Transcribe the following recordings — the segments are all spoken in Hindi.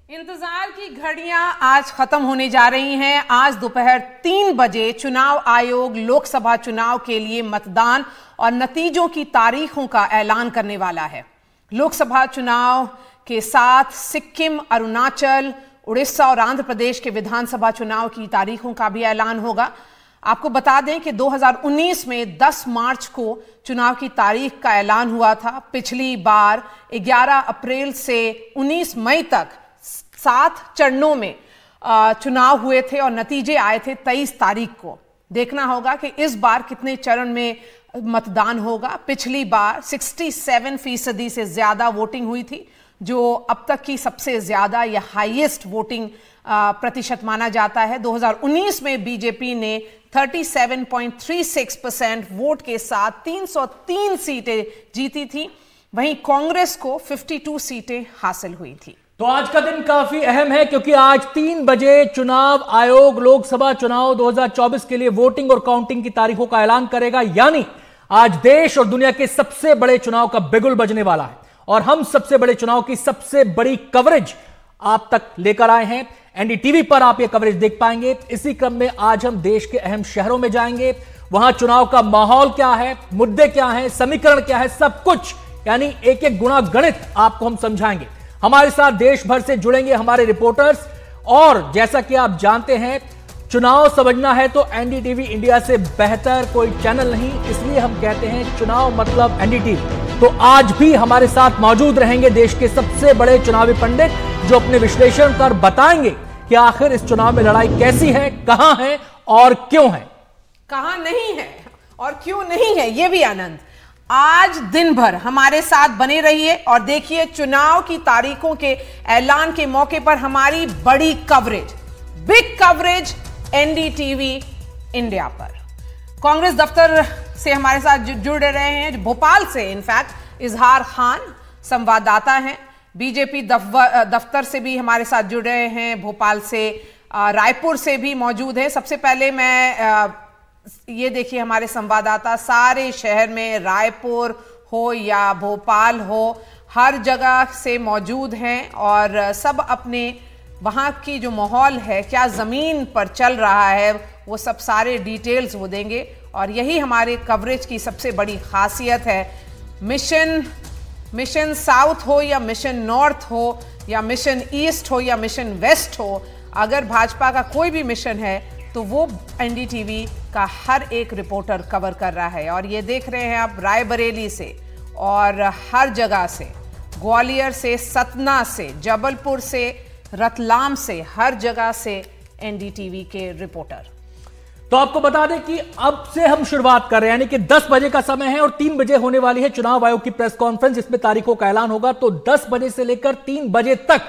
इंतजार की घड़ियां आज खत्म होने जा रही हैं। आज दोपहर 3 बजे चुनाव आयोग लोकसभा चुनाव के लिए मतदान और नतीजों की तारीखों का ऐलान करने वाला है। लोकसभा चुनाव के साथ सिक्किम, अरुणाचल, उड़ीसा और आंध्र प्रदेश के विधानसभा चुनाव की तारीखों का भी ऐलान होगा। आपको बता दें कि 2019 में 10 मार्च को चुनाव की तारीख का ऐलान हुआ था। पिछली बार 11 अप्रैल से 19 मई तक 7 चरणों में चुनाव हुए थे और नतीजे आए थे 23 तारीख को। देखना होगा कि इस बार कितने चरण में मतदान होगा। पिछली बार 67% से ज्यादा वोटिंग हुई थी, जो अब तक की सबसे ज्यादा या हाईएस्ट वोटिंग प्रतिशत माना जाता है। 2019 में बीजेपी ने 37.36% वोट के साथ 303 सीटें जीती थी, वहीं कांग्रेस को 52 सीटें हासिल हुई थी। तो आज का दिन काफी अहम है क्योंकि आज 3 बजे चुनाव आयोग लोकसभा चुनाव 2024 के लिए वोटिंग और काउंटिंग की तारीखों का ऐलान करेगा। यानी आज देश और दुनिया के सबसे बड़े चुनाव का बिगुल बजने वाला है और हम सबसे बड़े चुनाव की सबसे बड़ी कवरेज आप तक लेकर आए हैं। एनडीटीवी पर आप यह कवरेज देख पाएंगे। इसी क्रम में आज हम देश के अहम शहरों में जाएंगे, वहां चुनाव का माहौल क्या है, मुद्दे क्या है, समीकरण क्या है, सब कुछ यानी एक एक गुणा गणित आपको हम समझाएंगे। हमारे साथ देश भर से जुड़ेंगे हमारे रिपोर्टर्स और जैसा कि आप जानते हैं चुनाव समझना है तो एनडीटीवी इंडिया से बेहतर कोई चैनल नहीं, इसलिए हम कहते हैं चुनाव मतलब एनडीटीवी। तो आज भी हमारे साथ मौजूद रहेंगे देश के सबसे बड़े चुनावी पंडित जो अपने विश्लेषण कर बताएंगे कि आखिर इस चुनाव में लड़ाई कैसी है, कहां है और क्यों है। कहां नहीं है और क्यों नहीं है, यह भी आनंद। आज दिन भर हमारे साथ बने रहिए और देखिए चुनाव की तारीखों के ऐलान के मौके पर हमारी बड़ी coverage, big coverage NDTV India पर। कांग्रेस दफ्तर से हमारे साथ जुड़ रहे हैं, भोपाल से इनफैक्ट इजहार खान संवाददाता हैं। बीजेपी दफ्तर से भी हमारे साथ जुड़ रहे हैं, भोपाल से, रायपुर से भी मौजूद है। सबसे पहले मैं ये देखिए हमारे संवाददाता सारे शहर में, रायपुर हो या भोपाल हो, हर जगह से मौजूद हैं और सब अपने वहाँ की जो माहौल है, क्या ज़मीन पर चल रहा है, वो सब सारे डिटेल्स वो देंगे। और यही हमारे कवरेज की सबसे बड़ी खासियत है। मिशन साउथ हो या मिशन नॉर्थ हो या मिशन ईस्ट हो या मिशन वेस्ट हो, अगर भाजपा का कोई भी मिशन है तो वो एनडीटीवी का हर एक रिपोर्टर कवर कर रहा है। और ये देख रहे हैं आप रायबरेली से और हर जगह से, ग्वालियर से, सतना से, जबलपुर से, रतलाम से, हर जगह से एनडीटीवी के रिपोर्टर। तो आपको बता दें कि अब से हम शुरुआत कर रहे हैं, यानी कि 10 बजे का समय है और 3 बजे होने वाली है चुनाव आयोग की प्रेस कॉन्फ्रेंस, इसमें तारीखों का ऐलान होगा। तो 10 बजे से लेकर 3 बजे तक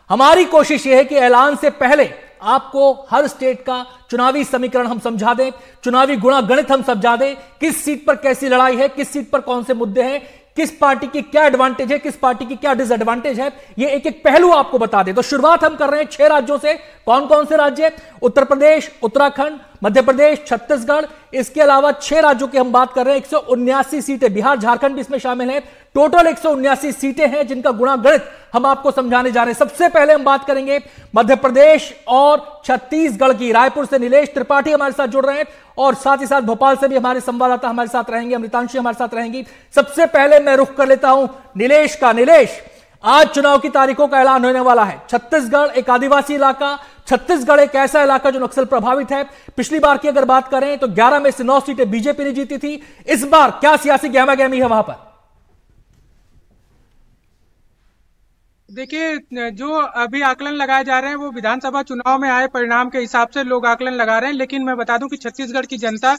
हमारी कोशिश यह है कि ऐलान से पहले आपको हर स्टेट का चुनावी समीकरण हम समझा दें, चुनावी गुणा गणित हम समझा दें, किस सीट पर कैसी लड़ाई है, किस सीट पर कौन से मुद्दे हैं, किस पार्टी की क्या एडवांटेज है, किस पार्टी की क्या डिसएडवांटेज है, ये एक एक पहलू आपको बता दें। तो शुरुआत हम कर रहे हैं 6 राज्यों से। कौन कौन से राज्य? उत्तर प्रदेश, उत्तराखंड, मध्य प्रदेश, छत्तीसगढ़। इसके अलावा 6 राज्यों की हम बात कर रहे हैं। 179 सीटें, बिहार झारखंड भी इसमें शामिल है। टोटल 179 सीटें हैं जिनका गुणा गणित हम आपको समझाने जा रहे हैं। सबसे पहले हम बात करेंगे मध्य प्रदेश और छत्तीसगढ़ की। रायपुर से नीलेश त्रिपाठी हमारे साथ जुड़ रहे हैं और साथ ही साथ भोपाल से भी हमारे संवाददाता हमारे साथ रहेंगे, अमृतांशी हमारे साथ रहेंगी। सबसे पहले मैं रुख कर लेता हूं नीलेश का। नीलेश, आज चुनाव की तारीखों का ऐलान होने वाला है। छत्तीसगढ़ एक आदिवासी इलाका, छत्तीसगढ़ एक ऐसा इलाका जो नक्सल प्रभावित है। पिछली बार की अगर बात करें तो 11 में से 9 सीटें बीजेपी ने जीती थी। इस बार क्या सियासी गहमा-गहमी है वहां पर? देखिए, जो अभी आकलन लगाए जा रहे हैं वो विधानसभा चुनाव में आए परिणाम के हिसाब से लोग आकलन लगा रहे हैं, लेकिन मैं बता दूं कि छत्तीसगढ़ की जनता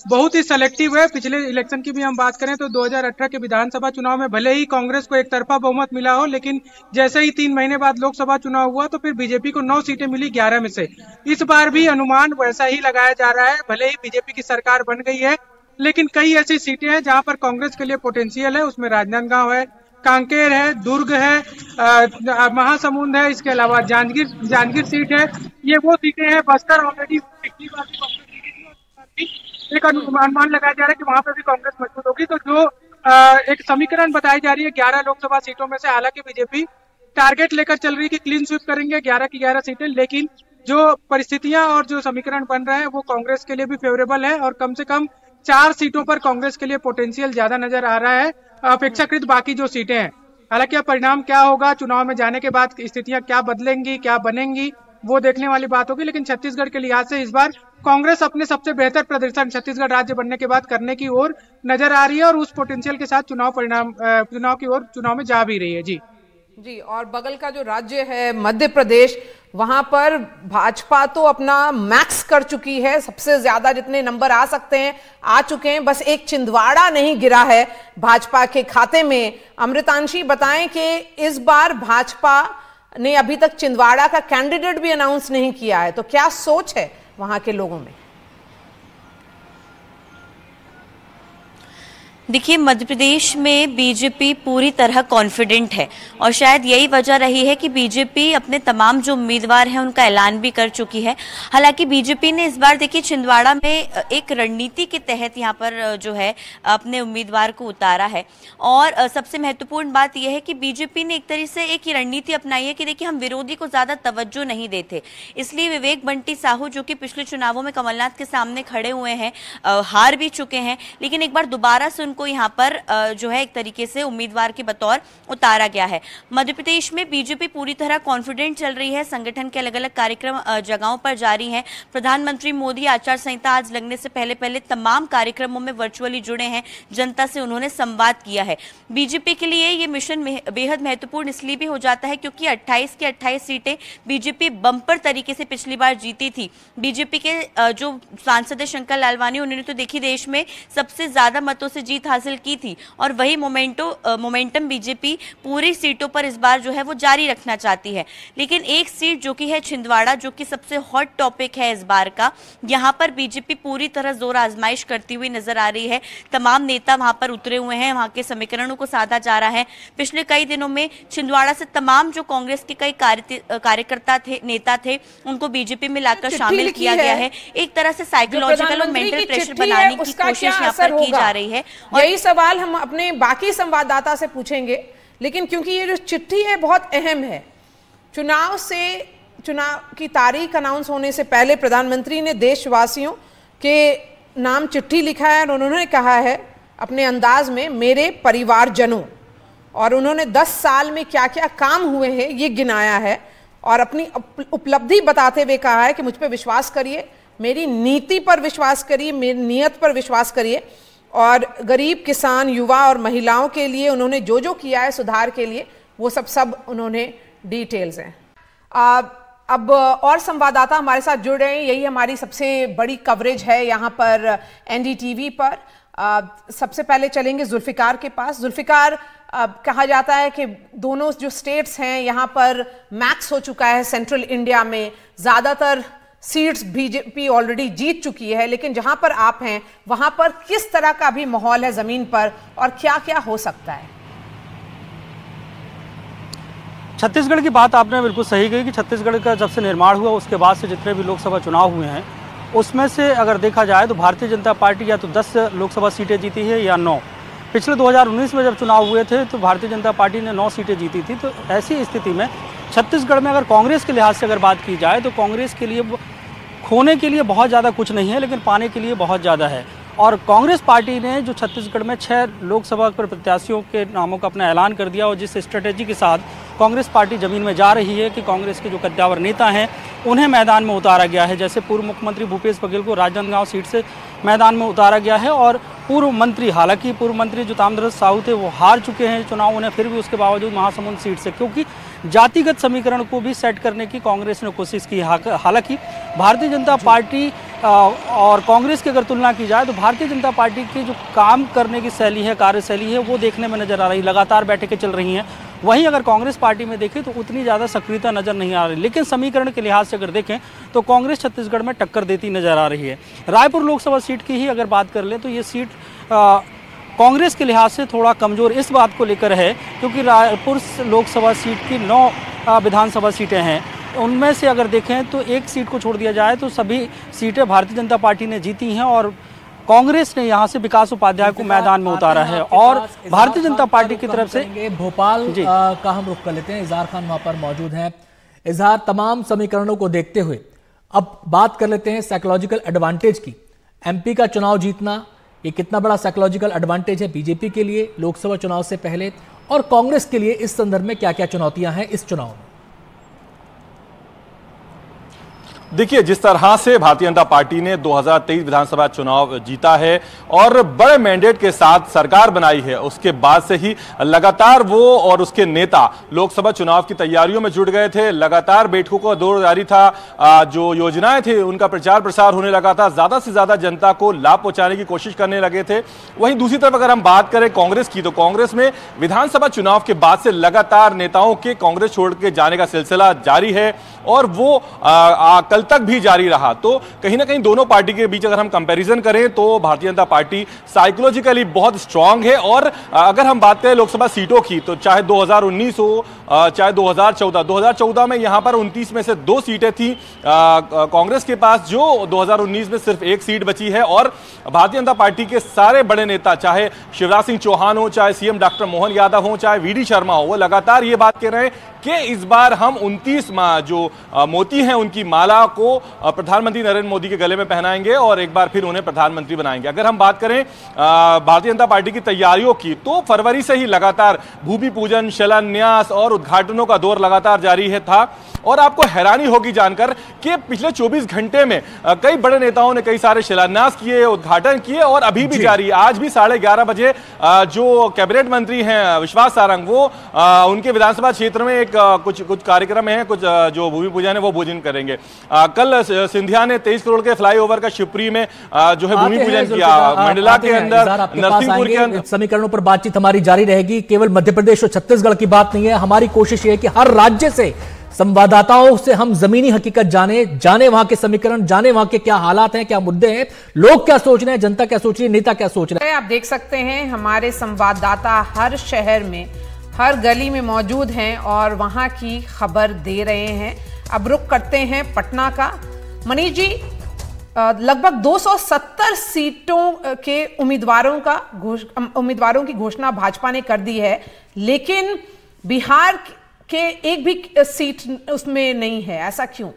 बहुत ही सेलेक्टिव है। पिछले इलेक्शन की भी हम बात करें तो 2018 के विधानसभा चुनाव में भले ही कांग्रेस को एक तरफा बहुमत मिला हो, लेकिन जैसे ही 3 महीने बाद लोकसभा चुनाव हुआ तो फिर बीजेपी को 9 सीटें मिली 11 में से। इस बार भी अनुमान वैसा ही लगाया जा रहा है। भले ही बीजेपी की सरकार बन गई है, लेकिन कई ऐसी सीटें हैं जहां पर कांग्रेस के लिए पोटेंशियल है। उसमें राजनांदगांव है, कांकेर है, दुर्ग है, महासमुंद है, इसके अलावा जांजगीर सीट है। ये वो सीटें हैं। बस्तर ऑलरेडी पिछली बार भी कांग्रेस जीती थी, एक अनुमान लगाया जा रहा है कि वहां पर भी कांग्रेस मजबूत होगी। तो जो एक समीकरण बताई जा रही है 11 लोकसभा सीटों में से, हालांकि बीजेपी टारगेट लेकर चल रही है कि क्लीन स्वीप करेंगे 11 की 11 सीटें, लेकिन जो परिस्थितियां और जो समीकरण बन रहे हैं वो कांग्रेस के लिए भी फेवरेबल है और कम से कम 4 सीटों पर कांग्रेस के लिए पोटेंशियल ज्यादा नजर आ रहा है अपेक्षाकृत बाकी जो सीटें हैं। हालांकि अब परिणाम क्या होगा, चुनाव में जाने के बाद स्थितियां क्या बदलेंगी, क्या बनेंगी, वो देखने वाली बात होगी। लेकिन छत्तीसगढ़ के लिहाज से इस बार कांग्रेस अपने सबसे बेहतर प्रदर्शन छत्तीसगढ़ राज्य बनने के बाद करने की ओर नजर आ रही है और उस पोटेंशियल के साथ चुनाव की ओर चुनाव में जा भी रही है। जी, और बगल का जो राज्य है मध्य प्रदेश, वहां पर भाजपा तो अपना मैक्स कर चुकी है, सबसे ज्यादा जितने नंबर आ सकते हैं आ चुके हैं, बस एक छिंदवाड़ा नहीं गिरा है भाजपा के खाते में। अमृतांशी बताएं कि इस बार भाजपा ने अभी तक छिंदवाड़ा का कैंडिडेट भी अनाउंस नहीं किया है, तो क्या सोच है वहां के लोगों में? देखिए, मध्य प्रदेश में बीजेपी पूरी तरह कॉन्फिडेंट है और शायद यही वजह रही है कि बीजेपी अपने तमाम जो उम्मीदवार हैं उनका ऐलान भी कर चुकी है। हालांकि बीजेपी ने इस बार देखिए छिंदवाड़ा में एक रणनीति के तहत यहां पर जो है अपने उम्मीदवार को उतारा है और सबसे महत्वपूर्ण बात यह है कि बीजेपी ने एक तरह से एक रणनीति अपनाई है कि देखिए हम विरोधी को ज्यादा तवज्जो नहीं देते, इसलिए विवेक बंटी साहू जो कि पिछले चुनावों में कमलनाथ के सामने खड़े हुए हैं, हार भी चुके हैं, लेकिन एक बार दोबारा से को यहां पर जो है एक तरीके से उम्मीदवार के बतौर उतारा गया है। मध्य प्रदेश में बीजेपी पूरी तरह कॉन्फिडेंट चल रही है, संगठन के अलग अलग कार्यक्रम जगहों पर जारी हैं। प्रधानमंत्री मोदी आचार संहिता आज लगने से पहले पहले तमाम कार्यक्रमों में वर्चुअली जुड़े हैं, जनता से उन्होंने संवाद किया है। बीजेपी के लिए ये मिशन बेहद महत्वपूर्ण इसलिए भी हो जाता है क्योंकि 28 की 28 सीटें बीजेपी बम्पर तरीके से पिछली बार जीती थी। बीजेपी के जो सांसद शंकर लालवानी, उन्होंने तो देखी देश में सबसे ज्यादा मतों से जीत हासिल की थी और वही मोमेंटम बीजेपी पूरी सीटों पर इस बार जो है वो जारी रखना चाहती है। लेकिन एक सीट जो कि है छिंदवाड़ा, जो कि सबसे हॉट टॉपिक है इस बार का, यहां पर बीजेपी पूरी तरह जोर आजमाइश करती हुई नजर आ रही है। तमाम नेता वहां पर उतरे हुए हैं, वहां के समीकरणों को साधा जा रहा है। पिछले कई दिनों में छिंदवाड़ा से तमाम जो कांग्रेस के कई कार्यकर्ता थे, नेता थे, उनको बीजेपी में लाकर शामिल किया गया है। एक तरह से साइकोलॉजिकल और मेंटल प्रेशर बनाने की कोशिश यहाँ पर की जा रही है। यही सवाल हम अपने बाकी संवाददाता से पूछेंगे, लेकिन क्योंकि ये जो चिट्ठी है बहुत अहम है, चुनाव की तारीख अनाउंस होने से पहले प्रधानमंत्री ने देशवासियों के नाम चिट्ठी लिखा है और उन्होंने कहा है अपने अंदाज में मेरे परिवारजनों, और उन्होंने 10 साल में क्या क्या काम हुए हैं ये गिनाया है और अपनी उपलब्धि बताते हुए कहा है कि मुझ पर विश्वास करिए, मेरी नीति पर विश्वास करिए, मेरी नीयत पर विश्वास करिए। और गरीब, किसान, युवा और महिलाओं के लिए उन्होंने जो जो किया है सुधार के लिए, वो सब उन्होंने डिटेल्स हैं। अब और संवाददाता हमारे साथ जुड़ रहे हैं, यही हमारी सबसे बड़ी कवरेज है यहाँ पर एनडीटीवी पर। सबसे पहले चलेंगे जुल्फिकार के पास। जुल्फिकार, कहा जाता है कि दोनों जो स्टेट्स हैं यहाँ पर मैक्स हो चुका है, सेंट्रल इंडिया में ज़्यादातर सीट्स बीजेपी ऑलरेडी जीत चुकी है, लेकिन जहां पर आप हैं वहां पर किस तरह का भी माहौल है जमीन पर और क्या क्या हो सकता है? छत्तीसगढ़ की बात आपने बिल्कुल सही कही कि छत्तीसगढ़ का जब से निर्माण हुआ उसके बाद से जितने भी लोकसभा चुनाव हुए हैं उसमें से अगर देखा जाए तो भारतीय जनता पार्टी या तो 10 लोकसभा सीटें जीती है या 9। पिछले 2019 में जब चुनाव हुए थे तो भारतीय जनता पार्टी ने 9 सीटें जीती थी। तो ऐसी स्थिति में छत्तीसगढ़ में अगर कांग्रेस के लिहाज से अगर बात की जाए तो कांग्रेस के लिए खोने के लिए बहुत ज़्यादा कुछ नहीं है, लेकिन पाने के लिए बहुत ज़्यादा है। और कांग्रेस पार्टी ने जो छत्तीसगढ़ में 6 लोकसभा पर प्रत्याशियों के नामों का अपना ऐलान कर दिया और जिस स्ट्रेटेजी के साथ कांग्रेस पार्टी जमीन में जा रही है कि कांग्रेस के जो कद्दावर नेता हैं उन्हें मैदान में उतारा गया है। जैसे पूर्व मुख्यमंत्री भूपेश बघेल को राजनांदगांव सीट से मैदान में उतारा गया है और पूर्व मंत्री, हालांकि पूर्व मंत्री जो ताम्रध्वज साहू थे वो हार चुके हैं चुनाव, उन्हें फिर भी उसके बावजूद महासमुंद सीट से, क्योंकि जातिगत समीकरण को भी सेट करने की कांग्रेस ने कोशिश की। हालांकि भारतीय जनता पार्टी और कांग्रेस की अगर तुलना की जाए तो भारतीय जनता पार्टी की जो काम करने की शैली है, कार्यशैली है, वो देखने में नजर आ रही, लगातार बैठकें चल रही हैं। वहीं अगर कांग्रेस पार्टी में देखें तो उतनी ज़्यादा सक्रियता नज़र नहीं आ रही, लेकिन समीकरण के लिहाज से अगर देखें तो कांग्रेस छत्तीसगढ़ में टक्कर देती नज़र आ रही है। रायपुर लोकसभा सीट की ही अगर बात कर लें तो ये सीट कांग्रेस के लिहाज से थोड़ा कमज़ोर इस बात को लेकर है क्योंकि रायपुर लोकसभा सीट की 9 विधानसभा सीटें हैं, उनमें से अगर देखें तो एक सीट को छोड़ दिया जाए तो सभी सीटें भारतीय जनता पार्टी ने जीती हैं और कांग्रेस ने यहाँ से विकास उपाध्याय को मैदान में उतारा है और भारतीय जनता पार्टी की तरफ से भोपाल का हम रुख कर लेते हैं। इजहार खान वहां पर मौजूद हैं। इजहार, तमाम समीकरणों को देखते हुए अब बात कर लेते हैं साइकोलॉजिकल एडवांटेज की। एमपी का चुनाव जीतना ये कितना बड़ा साइकोलॉजिकल एडवांटेज है बीजेपी के लिए लोकसभा चुनाव से पहले, और कांग्रेस के लिए इस संदर्भ में क्या क्या चुनौतियां हैं इस चुनाव में? देखिए, जिस तरह से भारतीय जनता पार्टी ने 2023 विधानसभा चुनाव जीता है और बड़े मैंडेट के साथ सरकार बनाई है, उसके बाद से ही लगातार वो और उसके नेता लोकसभा चुनाव की तैयारियों में जुट गए थे। लगातार बैठकों का दौर जारी था, जो योजनाएं थी उनका प्रचार प्रसार होने लगा था, ज्यादा से ज्यादा जनता को लाभ पहुंचाने की कोशिश करने लगे थे। वहीं दूसरी तरफ अगर हम बात करें कांग्रेस की, तो कांग्रेस में विधानसभा चुनाव के बाद से लगातार नेताओं के कांग्रेस छोड़ के जाने का सिलसिला जारी है और वो कल तक भी जारी रहा। तो कहीं ना कहीं दोनों पार्टी के बीच अगर हम कंपैरिजन करें तो भारतीय जनता पार्टी साइकोलॉजिकली बहुत स्ट्रांग है। और अगर हम बात करें लोकसभा सीटों की, तो चाहे 2019 हो चाहे 2014 में यहां पर 29 में से 2 सीटें थी कांग्रेस के पास, जो 2019 में सिर्फ 1 सीट बची है। और भारतीय जनता पार्टी के सारे बड़े नेता, चाहे शिवराज सिंह चौहान हो, चाहे सीएम डॉक्टर मोहन यादव हो, चाहे वीडी शर्मा हो, वो लगातार ये बात कह रहे हैं कि इस बार हम 29 जो मोती हैं उनकी माला को प्रधानमंत्री नरेंद्र मोदी के गले में पहनाएंगे और एक बार फिर उन्हें प्रधानमंत्री बनाएंगे। अगर हम बात करें भारतीय जनता पार्टी की तैयारियों की, तो फरवरी से ही लगातार भूमि पूजन, शिलान्यास और उद्घाटनों का दौर लगातार जारी था। और आपको हैरानी होगी जानकर कि पिछले 24 घंटे में कई बड़े नेताओं ने कई सारे शिलान्यास किए, उद्घाटन किए और अभी भी जारी है। आज भी 11:30 बजे जो कैबिनेट मंत्री हैं विश्वास सारंग, वो उनके विधानसभा क्षेत्र में एक कुछ कार्यक्रम है, कुछ जो भूमि पूजन है वो पूजन करेंगे। कल सिंधिया ने 23 करोड़ के फ्लाईओवर का शिवपुरी में जो है भूमि पूजन किया। मंडला के अंदर, नरसिंहपुर के अंदर समीकरणों पर बातचीत हमारी जारी रहेगी। केवल मध्य प्रदेश और छत्तीसगढ़ की बात नहीं है, हमारी कोशिश ये है कि हर राज्य से संवाददाताओं से हम जमीनी हकीकत जाने वहां के समीकरण, जाने वहां के क्या हालात हैं, क्या मुद्दे हैं, लोग क्या सोच रहे हैं, जनता क्या सोच रही है, नेता क्या सोच रहे हैं। आप देख सकते हैं हमारे संवाददाता हर शहर में, हर गली में मौजूद हैं और वहां की खबर दे रहे हैं। अब रुख करते हैं पटना का। मनीष जी, लगभग 270 सीटों के उम्मीदवारों की घोषणा भाजपा ने कर दी है, लेकिन बिहार के एक भी सीट उसमें नहीं है, ऐसा क्यों?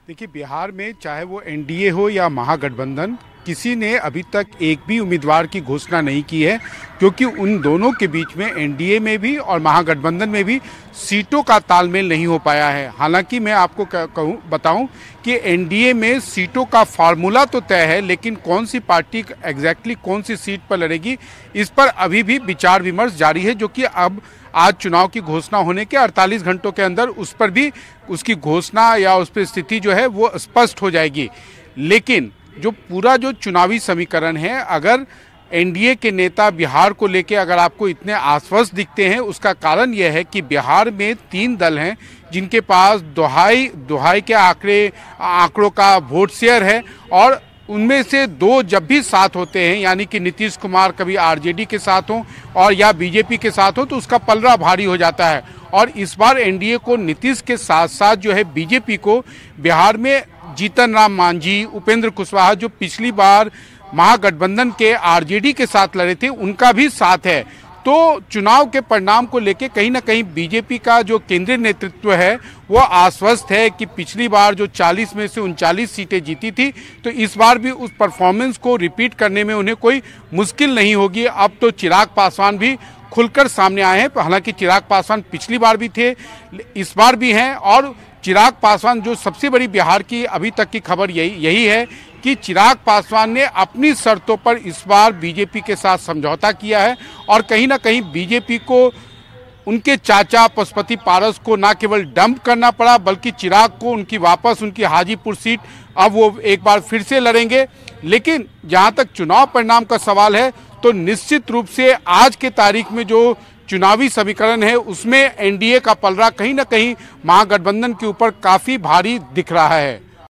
देखिए, बिहार में चाहे वो एनडीए हो या महागठबंधन, किसी ने अभी तक एक भी उम्मीदवार की घोषणा नहीं की है, क्योंकि उन दोनों के बीच में एनडीए में भी और महागठबंधन में भी सीटों का तालमेल नहीं हो पाया है। हालांकि मैं आपको बताऊं कि एनडीए में सीटों का फार्मूला तो तय है, लेकिन कौन सी पार्टी एग्जैक्टली कौन सी सीट पर लड़ेगी, इस पर अभी भी विचार विमर्श जारी है, जो कि अब आज चुनाव की घोषणा होने के 48 घंटों के अंदर उस पर भी उसकी घोषणा या उस पर स्थिति जो है वो स्पष्ट हो जाएगी। लेकिन जो पूरा जो चुनावी समीकरण है, अगर एनडीए के नेता बिहार को लेके अगर आपको इतने आश्वस्त दिखते हैं, उसका कारण यह है कि बिहार में 3 दल हैं जिनके पास दुहाई के आंकड़ों का वोट शेयर है, और उनमें से 2 जब भी साथ होते हैं, यानी कि नीतीश कुमार कभी आरजेडी के साथ हो और या बीजेपी के साथ हो, तो उसका पलड़ा भारी हो जाता है। और इस बार एनडीए को नीतीश के साथ साथ जो है बीजेपी को बिहार में जीतन राम मांझी, उपेंद्र कुशवाहा, जो पिछली बार महागठबंधन के आरजेडी के साथ लड़े थे, उनका भी साथ है। तो चुनाव के परिणाम को लेके कहीं ना कहीं बीजेपी का जो केंद्रीय नेतृत्व है वो आश्वस्त है कि पिछली बार जो 40 में से 39 सीटें जीती थी, तो इस बार भी उस परफॉर्मेंस को रिपीट करने में उन्हें कोई मुश्किल नहीं होगी। अब तो चिराग पासवान भी खुलकर सामने आए हैं। हालांकि चिराग पासवान पिछली बार भी थे, इस बार भी हैं, और चिराग पासवान जो सबसे बड़ी बिहार की अभी तक की खबर यही है कि चिराग पासवान ने अपनी शर्तों पर इस बार बीजेपी के साथ समझौता किया है, और कहीं ना कहीं बीजेपी को उनके चाचा पशुपति पारस को न केवल डंप करना पड़ा, बल्कि चिराग को उनकी हाजीपुर सीट अब वो एक बार फिर से लड़ेंगे। लेकिन जहां तक चुनाव परिणाम का सवाल है, तो निश्चित रूप से आज के तारीख में जो चुनावी समीकरण है उसमें एनडीए का पलड़ा कहीं ना कहीं महागठबंधन के ऊपर काफी भारी दिख रहा है।